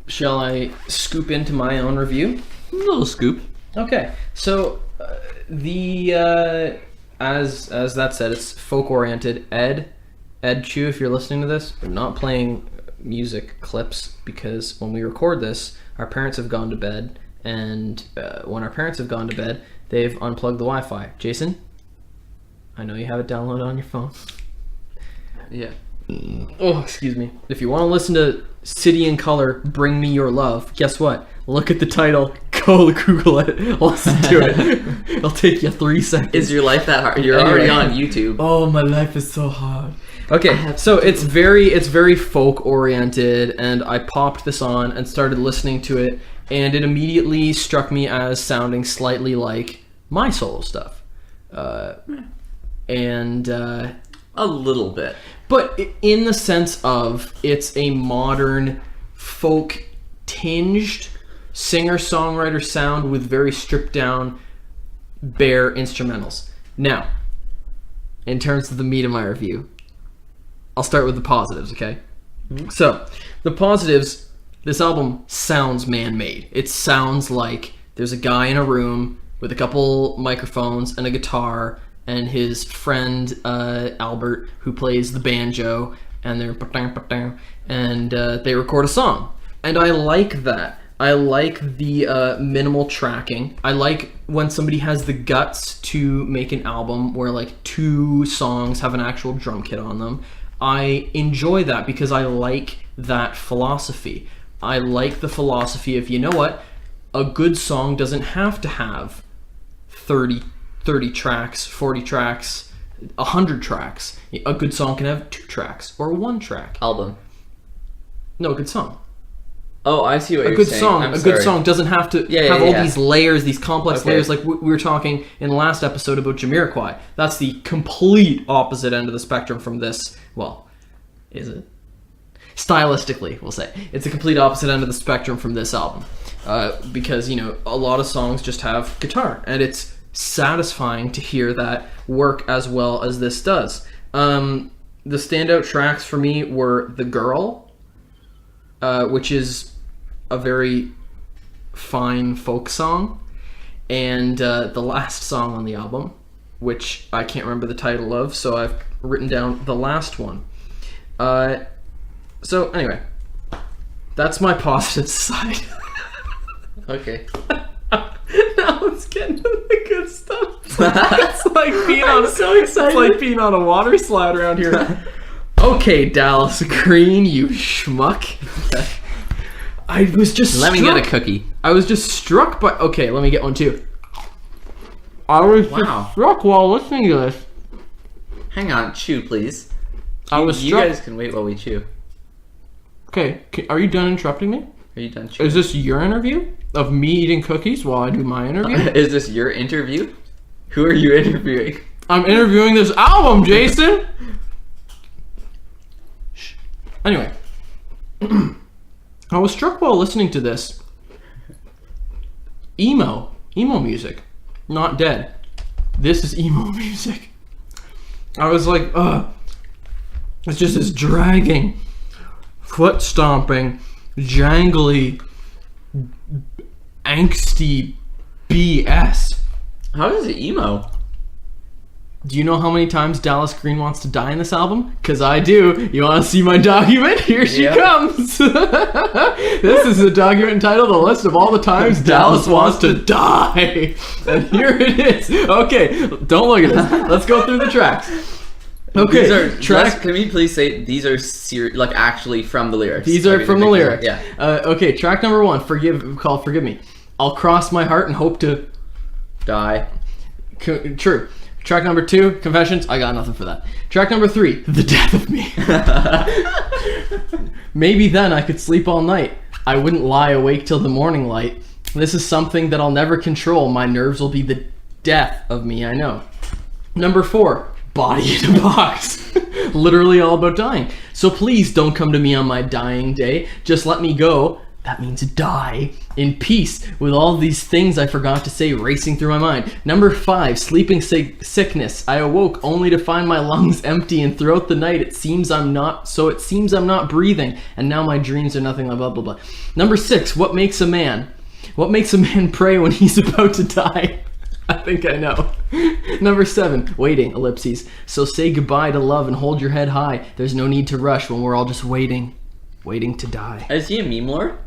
shall I scoop into my own review? A little scoop. Okay. So, as that said, it's folk oriented. Ed Chu, if you're listening to this, we're not playing music clips because when we record this, our parents have gone to bed, and when our parents have gone to bed, they've unplugged the Wi-Fi. Jason, I know you have it downloaded on your phone. Yeah. Oh, excuse me. If you want to listen to City and Color, Bring Me Your Love, guess what? Look at the title. Go Google it. Listen to it. It'll take you 3 seconds. Is your life that hard? You're already on YouTube. Oh, my life is so hard. Okay, so it's very folk oriented, and I popped this on and started listening to it, and it immediately struck me as sounding slightly like my solo stuff. And a little bit. But in the sense of it's a modern folk tinged singer-songwriter sound with very stripped down bare instrumentals. Now, in terms of the meat of my review, I'll start with the positives, okay? Mm-hmm. So, the positives, this album sounds man-made. It sounds like there's a guy in a room with a couple microphones and a guitar and his friend Albert, who plays the banjo, and they're and they record a song. And I like that. I like the minimal tracking. I like when somebody has the guts to make an album where like 2 songs have an actual drum kit on them. I enjoy that because I like that philosophy. I like the philosophy of, you know what, a good song doesn't have to have 30 tracks, 40 tracks, 100 tracks. A good song can have 2 tracks or 1 track. Album. No, a good song. Oh, I see what you're saying. A good song doesn't have to have all these layers, these complex layers. Like we were talking in the last episode about Jamiroquai. That's the complete opposite end of the spectrum from this. Well, is it? Stylistically, we'll say. It's a complete opposite end of the spectrum from this album. Because, you know, a lot of songs just have guitar. And it's satisfying to hear that work as well as this does. The standout tracks for me were The Girl, which is a very fine folk song, and the last song on the album, which I can't remember the title of, so I've written down the last one. So anyway, that's my positive side. Okay. Now let's get into the good stuff. It's like being on so excited. It's like being on a water slide around here. Okay, Dallas Green, you schmuck. I was just Let me get a cookie. I was just struck by... Okay, let me get one too. I was just struck while listening to this. Hang on, chew, please. You guys can wait while we chew. Okay, are you done interrupting me? Are you done chewing? Is this your interview of me eating cookies while I do my interview? Is this your interview? Who are you interviewing? I'm interviewing this album, Jason! Shh. Anyway. I was struck while listening to this. Emo music. Not dead. This is emo music. I was like, it's just this dragging, foot stomping, jangly, angsty BS. How is it emo? Do you know how many times Dallas Green wants to die in this album? Because I do. You want to see my document? Here she comes. This is a document entitled The List of All the Times Dallas Wants to Die. And here it is. Okay, don't look at this. Let's go through the tracks. Okay, can we please say these are actually from the lyrics? These are from the lyrics. Yeah. Okay, track number 1, Forgive Me. I'll cross my heart and hope to... Die. True. Track number 2, Confessions. I got nothing for that. Track number 3, The Death of Me. Maybe then I could sleep all night. I wouldn't lie awake till the morning light. This is something that I'll never control. My nerves will be the death of me, I know. Number 4, Body in a Box. Literally all about dying. So please don't come to me on my dying day. Just let me go. That means die in peace with all these things I forgot to say racing through my mind. Number 5, sleeping sickness. I awoke only to find my lungs empty, and throughout the night it seems I'm not breathing, and now my dreams are nothing like blah blah blah. Number 6, what makes a man? What makes a man pray when he's about to die? I think I know. Number 7, waiting, ellipses. So say goodbye to love and hold your head high. There's no need to rush when we're all just waiting to die. Is he a meme lord?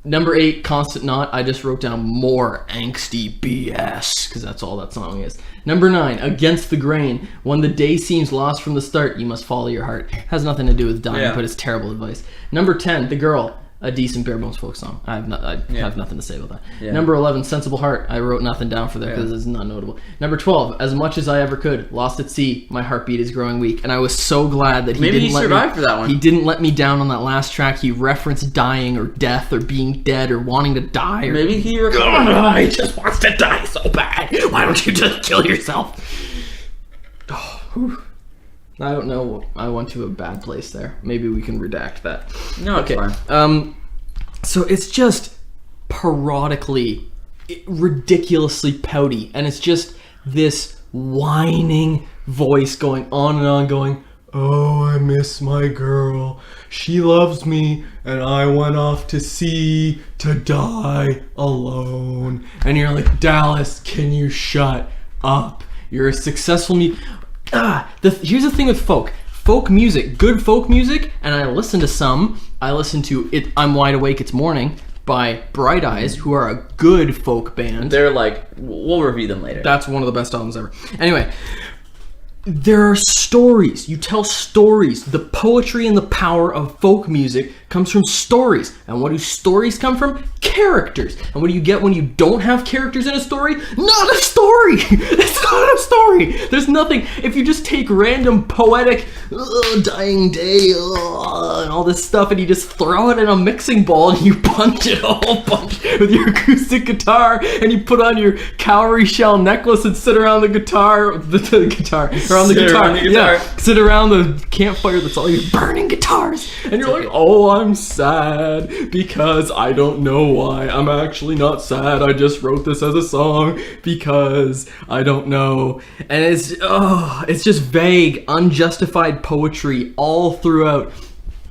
Number 8, Constant Knot. I just wrote down more angsty BS because that's all that song is. Number 9, Against the Grain. When the day seems lost from the start, you must follow your heart. Has nothing to do with dying, but it's terrible advice. Number 10, The Girl. A decent bare bones folk song. I have nothing to say about that. Yeah. Number 11, Sensible Heart. I wrote nothing down for that because it's not notable. Number 12, As Much as I Ever Could. Lost at Sea. My heartbeat is growing weak. And I was so glad that he survived for that one. He didn't let me down on that last track. He referenced dying or death or being dead or wanting to die. Or maybe he he just wants to die so bad. Why don't you just kill yourself? I don't know. I went to a bad place there. Maybe we can redact that. No, it's fine. So it's just parodically, ridiculously pouty, and it's just this whining voice going on and on, going, "Oh, I miss my girl. She loves me, and I went off to sea to die alone." And you're like, Dallas, can you shut up? You're a successful here's the thing with folk music, good folk music, and I listen to some. I listen to it. I'm Wide Awake, It's Morning by Bright Eyes, who are a good folk band. They're like, we'll review them later. That's one of the best albums ever. Anyway, there are stories. You tell stories. The poetry and the power of folk music comes from stories. And what do stories come from? Characters. And what do you get when you don't have characters in a story? Not a story! It's not a story! There's nothing. If you just take random poetic dying day and all this stuff and you just throw it in a mixing bowl and you punch it a whole bunch with your acoustic guitar and you put on your cowrie shell necklace and sit around the guitar, sit around the campfire that's all your burning guitars, and you're like, oh, I'm sad because I don't know why. I'm actually not sad. I just wrote this as a song because I don't know. And it's just vague, unjustified poetry all throughout.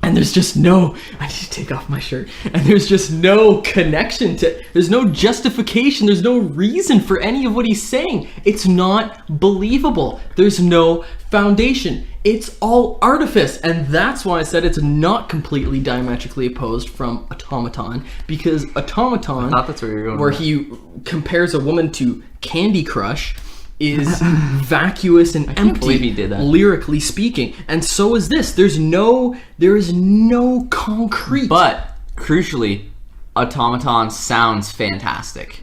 And there's just no, I need to take off my shirt. And there's just no connection there's no justification. There's no reason for any of what he's saying. It's not believable. There's no foundation. It's all artifice. And that's why I said it's not completely diametrically opposed from Automaton. Because Automaton, I thought that's where you're going where he compares a woman to Candy Crush, is vacuous and empty, he did that. Lyrically speaking. And so is this. There is no concrete. But crucially, Automaton sounds fantastic.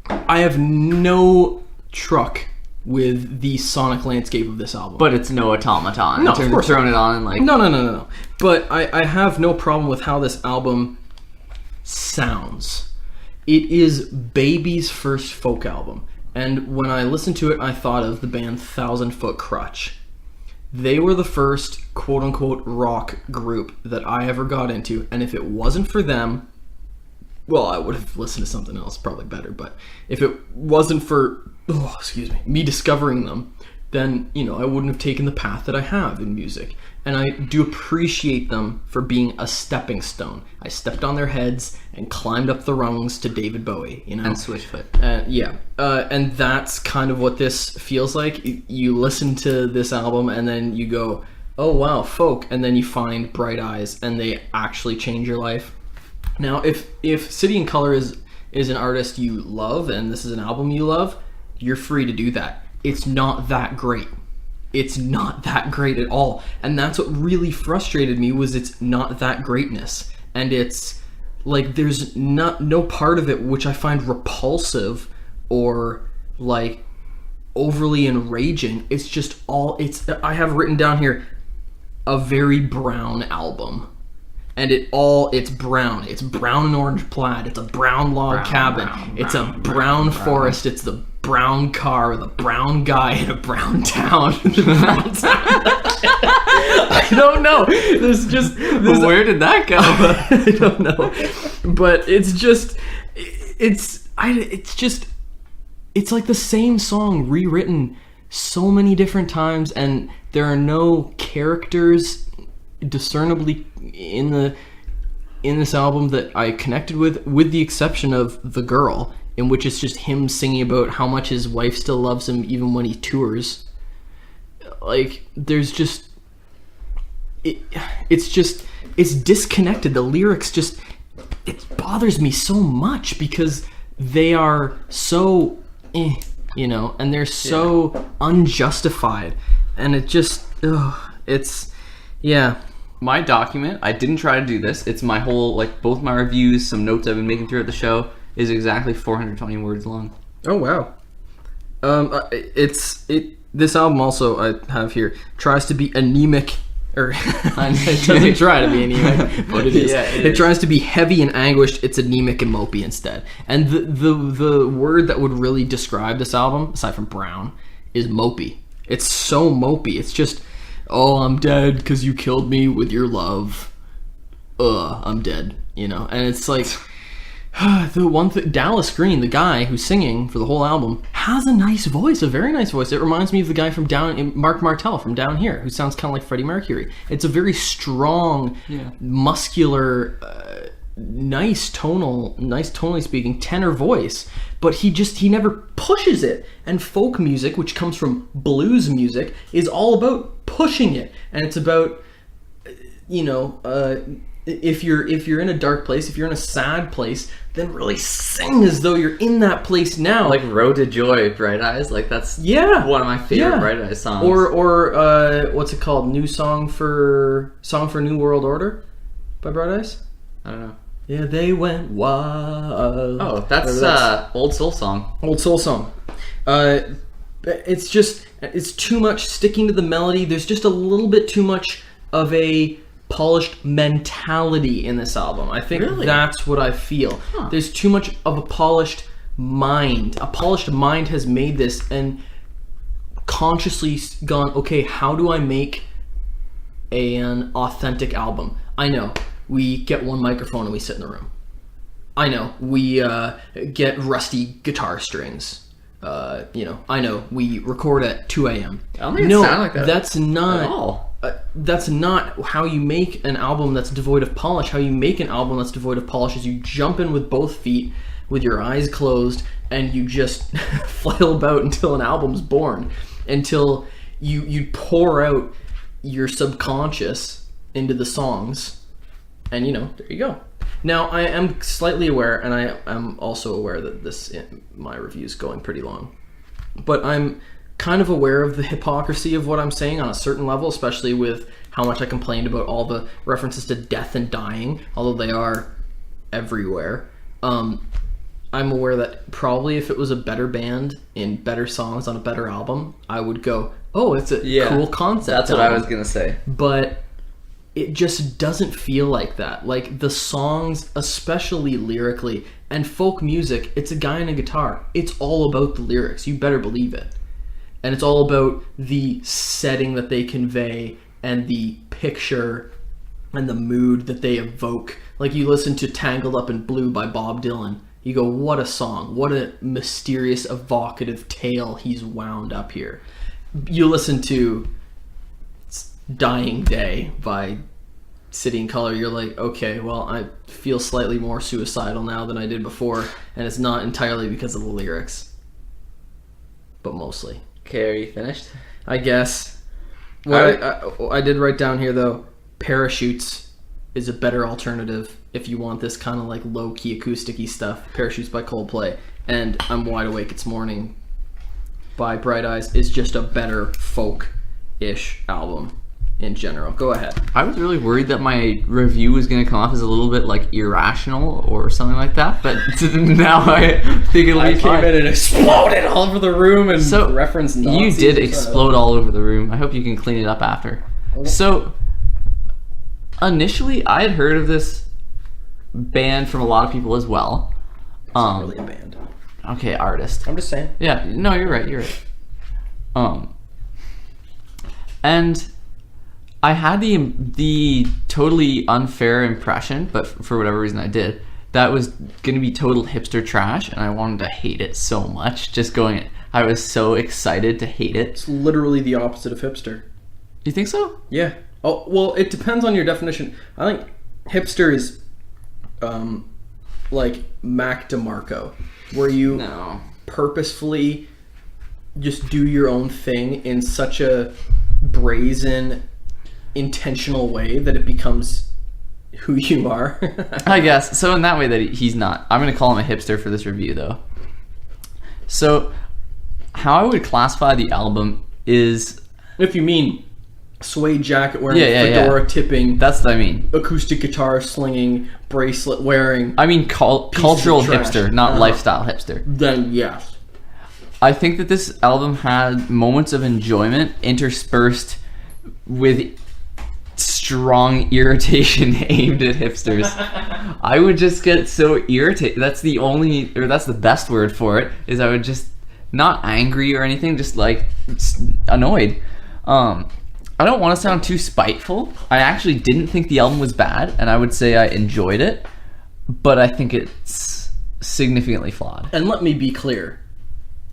I have no truck with the sonic landscape of this album. But it's no Automaton. No, in terms of course throwing it on and like... No. But I have no problem with how this album sounds. It is Baby's first folk album. And when I listened to it, I thought of the band 1,000 Foot Crutch. They were the first quote-unquote rock group that I ever got into. And if it wasn't for them... Well, I would have listened to something else, probably better. But if it wasn't for, me discovering them, then, I wouldn't have taken the path that I have in music. And I do appreciate them for being a stepping stone. I stepped on their heads and climbed up the rungs to David Bowie, And Switchfoot. And that's kind of what this feels like. You listen to this album and then you go, oh, wow, folk. And then you find Bright Eyes and they actually change your life. Now, if City and Colour is an artist you love and this is an album you love, you're free to do that. It's not that great. It's not that great at all. And that's what really frustrated me, was it's not that greatness. And it's like there's no part of it which I find repulsive or like overly enraging. It's just I have written down here a very brown album. And it's brown. It's brown and orange plaid. It's a brown log cabin. It's a brown forest. It's the brown car, the brown guy in a brown town. I don't know. There's just... Where did that go? I don't know. But it's like the same song rewritten so many different times, and there are no characters discernibly in this album that I connected with the exception of The Girl, in which it's just him singing about how much his wife still loves him even when he tours. Like, there's just it's disconnected. The lyrics just, it bothers me so much because they are so and they're so unjustified, and it just My document, I didn't try to do this. It's my whole, both my reviews, some notes I've been making throughout the show, is exactly 420 words long. Oh, wow. This album also, I have here, tries to be anemic, or it doesn't try to be anemic, but it is. Yeah, it tries to be heavy and anguished. It's anemic and mopey instead. And the word that would really describe this album, aside from brown, is mopey. It's so mopey. It's just... oh, I'm dead because you killed me with your love. I'm dead, And it's like, the one thing, Dallas Green, the guy who's singing for the whole album, has a nice voice, a very nice voice. It reminds me of the guy from Mark Martel from Down Here, who sounds kind of like Freddie Mercury. It's a very strong, muscular, nice tonally speaking tenor voice, but he never pushes it. And folk music, which comes from blues music, is all about pushing it. And it's about if you're in a dark place, if you're in a sad place, then really sing as though you're in that place now. Like Road to Joy, Bright Eyes, that's one of my favorite Bright Eyes songs. Or what's it called? Song for New World Order by Bright Eyes? I don't know. Yeah, they went wild. Oh, that's Old Soul Song. Old Soul Song. It's too much sticking to the melody. There's just a little bit too much of a polished mentality in this album. I think that's what I feel. Huh. There's too much of a polished mind. A polished mind has made this and consciously gone, okay, how do I make an authentic album? I know. We get one microphone and we sit in the room. I know. We get rusty guitar strings. I know. We record at 2 a.m. I don't think it sound like that. That's not at all. That's not how you make an album that's devoid of polish. How you make an album that's devoid of polish is you jump in with both feet, with your eyes closed, and you just flail about until an album's born. Until you pour out your subconscious into the songs. And, there you go. Now, I am slightly aware, and I am also aware that my review is going pretty long. But I'm kind of aware of the hypocrisy of what I'm saying on a certain level, especially with how much I complained about all the references to death and dying, although they are everywhere. I'm aware that probably if it was a better band in better songs on a better album, I would go, oh, it's a cool concept. That's what I was going to say. But it just doesn't feel like that. Like, the songs, especially lyrically, and folk music, it's a guy and a guitar. It's all about the lyrics. You better believe it. And it's all about the setting that they convey and the picture and the mood that they evoke. Like, you listen to Tangled Up in Blue by Bob Dylan. You go, what a song. What a mysterious, evocative tale he's wound up here. You listen to Dying Day by City and Colour, you're like, okay, well, I feel slightly more suicidal now than I did before, and it's not entirely because of the lyrics. But mostly. Okay, are you finished? I guess. What I did write down here, though, Parachutes is a better alternative if you want this kind of like low-key acoustic-y stuff. Parachutes by Coldplay, and I'm Wide Awake It's Morning by Bright Eyes is just a better folk-ish album in general. Go ahead. I was really worried that my review was going to come off as a little bit like irrational or something like that, but now I think it'll be fine. I came in and exploded all over the room and referenced Nazis. You did explode all over the room. I hope you can clean it up after. So, initially, I had heard of this band from a lot of people as well. It's not really a band. Okay, artist. I'm just saying. Yeah, no, you're right. And I had the totally unfair impression, but for whatever reason I did, that was going to be total hipster trash, and I wanted to hate it so much. I was so excited to hate it. It's literally the opposite of hipster. You think so? Yeah. Oh, well, it depends on your definition. I think hipster is like Mac DeMarco, where you purposefully just do your own thing in such a brazen, intentional way that it becomes who you are. I guess. So in that way that he's not. I'm going to call him a hipster for this review, though. So how I would classify the album is... If you mean suede jacket wearing, fedora tipping, that's what I mean. Acoustic guitar slinging, bracelet wearing. I mean cultural hipster, not lifestyle hipster. Then yes. I think that this album had moments of enjoyment interspersed with strong irritation aimed at hipsters. I would just get so irritated. That's the best word for it, is I would just, not angry or anything, just like annoyed. I don't want to sound too spiteful. I actually didn't think the album was bad, and I would say I enjoyed it, but I think it's significantly flawed. And let me be clear.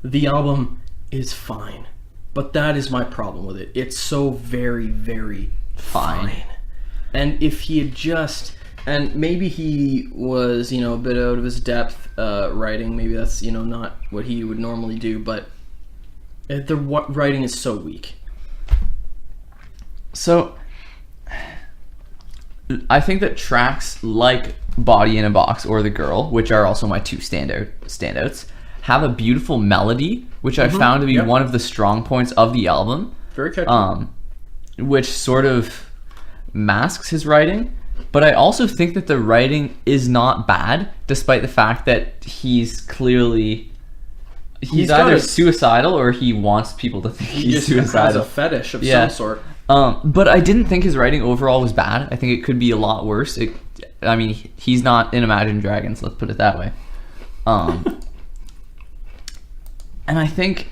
The album is fine, but that is my problem with it. It's so very, very fine. And if he had just... And maybe he was, a bit out of his depth writing. Maybe that's, not what he would normally do, but the writing is so weak. So, I think that tracks like Body in a Box or The Girl, which are also my two standouts, have a beautiful melody, which I found to be one of the strong points of the album. Very catchy. Which sort of masks his writing. But I also think that the writing is not bad, despite the fact that he's either suicidal or he wants people to think he's suicidal. Has a fetish of some sort. But I didn't think his writing overall was bad. I think it could be a lot worse. He's not in Imagine Dragons, let's put it that way. And I think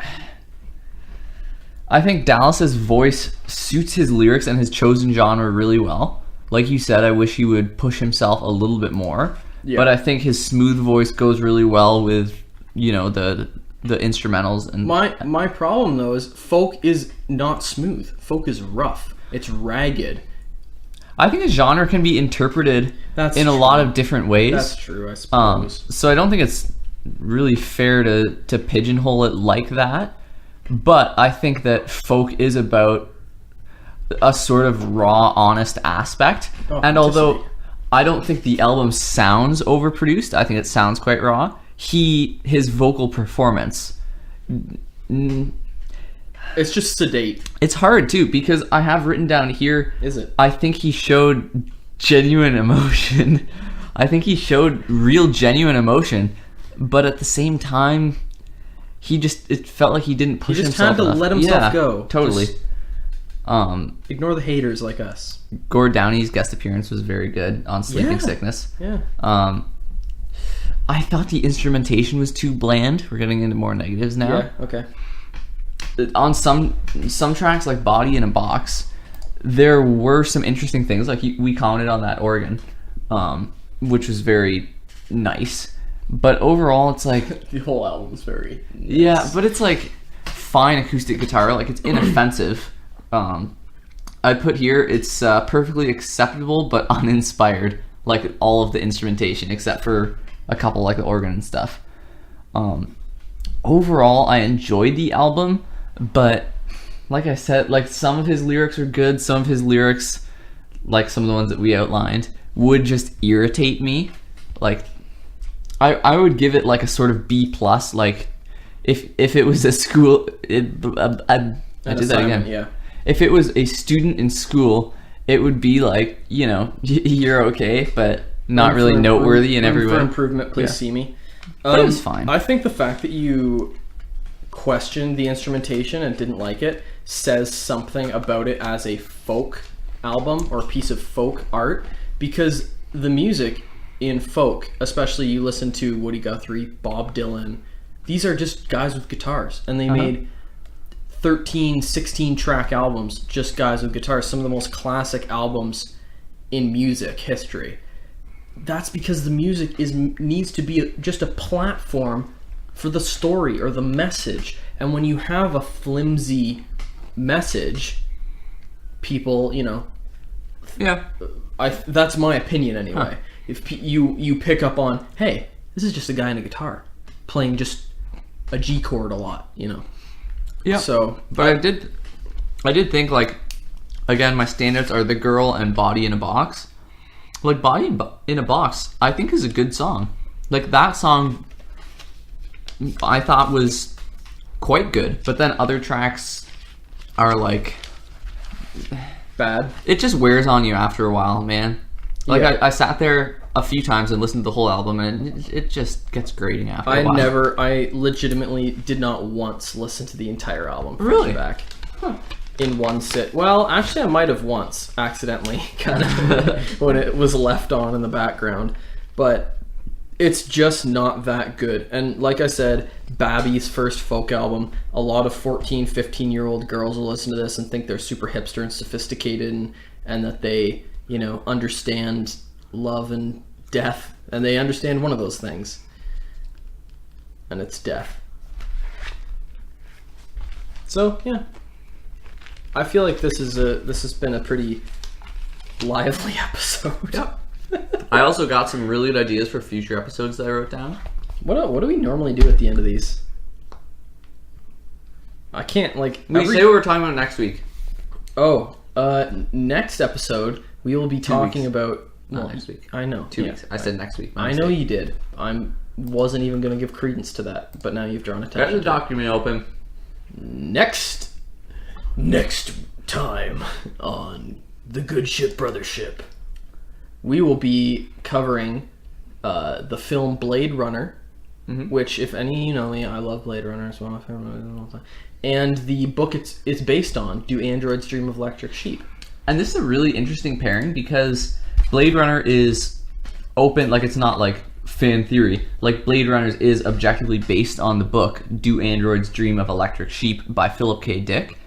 Dallas's voice suits his lyrics and his chosen genre really well. Like you said, I wish he would push himself a little bit more. Yeah. But I think his smooth voice goes really well with, the instrumentals. And my problem though is folk is not smooth. Folk is rough. It's ragged. I think a genre can be interpreted a lot of different ways. That's true, I suppose. So I don't think it's really fair to pigeonhole it like that. But I think that folk is about a sort of raw, honest aspect. And although I don't think the album sounds overproduced, I think it sounds quite raw. His vocal performance, it's just sedate. It's hard too, because I have written down here, is it? I think he showed genuine emotion. I think he showed real genuine emotion, but at the same time, it felt like he didn't push himself. He just had to let himself go. Totally. Just ignore the haters like us. Gord Downey's guest appearance was very good on Sleeping Sickness. Yeah. I thought the instrumentation was too bland. We're getting into more negatives now. Yeah, okay. On some tracks, like Body in a Box, there were some interesting things. Like we commented on that organ, which was very nice. But overall, it's like... the whole album is very nice. Yeah, but it's like fine acoustic guitar. Like, it's inoffensive. I put here, it's perfectly acceptable but uninspired. Like, all of the instrumentation, except for a couple, like the organ and stuff. Overall, I enjoyed the album, but like I said, like, some of his lyrics are good. Some of his lyrics, like some of the ones that we outlined, would just irritate me. Like, I would give it like a sort of B+. Like, if it was a school, I did that again. Yeah. If it was a student in school, it would be like, you know, you're okay, but not really noteworthy in every way. For improvement, please see me. But it was fine. I think the fact that you questioned the instrumentation and didn't like it says something about it as a folk album or a piece of folk art, because the music in folk, especially you listen to Woody Guthrie, Bob Dylan, these are just guys with guitars, and they made 13, 16 track albums, just guys with guitars, some of the most classic albums in music history. That's because the music needs to be just a platform for the story or the message. And when you have a flimsy message, people, you know, that's my opinion anyway. If you pick up on, hey, this is just a guy in a guitar playing just a G chord a lot, you know. Yeah. So, but I did think, like, again, my standards are The Girl and Body in a Box. Like, Body in a Box, I think is a good song. Like, that song I thought was quite good, but then other tracks are like bad. It just wears on you after a while, man. Like, I sat there a few times and listened to the whole album, and it just gets grating after a while. I legitimately did not once listen to the entire album front really to back in one sit. Well, actually, I might have once accidentally, kind of when it was left on in the background, but it's just not that good. And like I said, Babby's first folk album, a lot of 14, 15-year-old girls will listen to this and think they're super hipster and sophisticated, and that they, you know, understand love and death, and they understand one of those things, and it's death. So yeah, I feel like this has been a pretty lively episode. Yep. I also got some really good ideas for future episodes that I wrote down. What do we normally do at the end of these? I can't, like... We say what we're talking about next week. Oh, next episode, we will be talking about... Not next week. I know. 2 weeks. I said next week. I know you did. I wasn't even going to give credence to that, but now you've drawn attention. Got the document open. Next time on The Good Ship Brothership, we will be covering the film Blade Runner, which, if any of you know me, I love Blade Runner. It's one of my favorite movies of all time. And the book it's based on, Do Androids Dream of Electric Sheep? And this is a really interesting pairing because Blade Runner is open, like, it's not like fan theory. Like, Blade Runner is objectively based on the book Do Androids Dream of Electric Sheep by Philip K. Dick,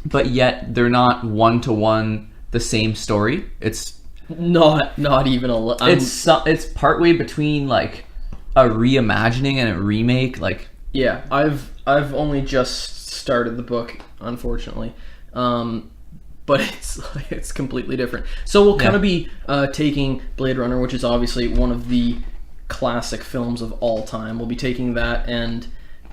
but yet they're not one-to-one the same story. It's not even a... It's partway between, like, a reimagining and a remake. Like, yeah, I've only just started the book, unfortunately, but it's completely different. So we'll kind of be taking Blade Runner, which is obviously one of the classic films of all time. We'll be taking that and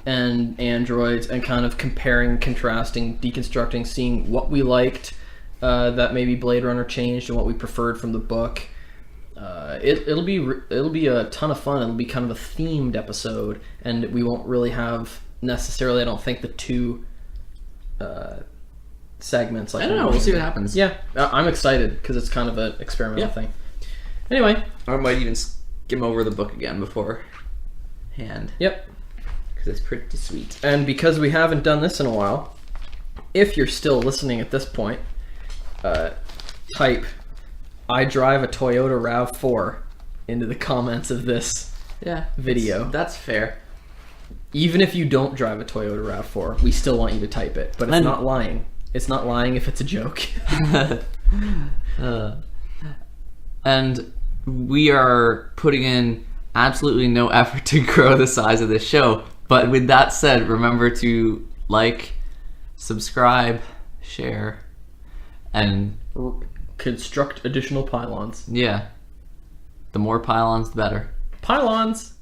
Androids and kind of comparing, contrasting, deconstructing, seeing what we liked that maybe Blade Runner changed and what we preferred from the book. It'll be a ton of fun. It'll be kind of a themed episode, and we won't really have necessarily, I don't think, the two segments. Like, I don't know. We'll see what happens. Yeah, I'm excited because it's kind of an experimental thing. Anyway. I might even skim over the book again beforehand. Yep. Because it's pretty sweet. And because we haven't done this in a while, if you're still listening at this point, type I drive a Toyota RAV4 into the comments of this video. That's fair. Even if you don't drive a Toyota RAV4, we still want you to type it. But it's not lying. It's not lying if it's a joke. And we are putting in absolutely no effort to grow the size of this show. But with that said, remember to like, subscribe, share, and construct additional pylons. Yeah. The more pylons, the better. Pylons!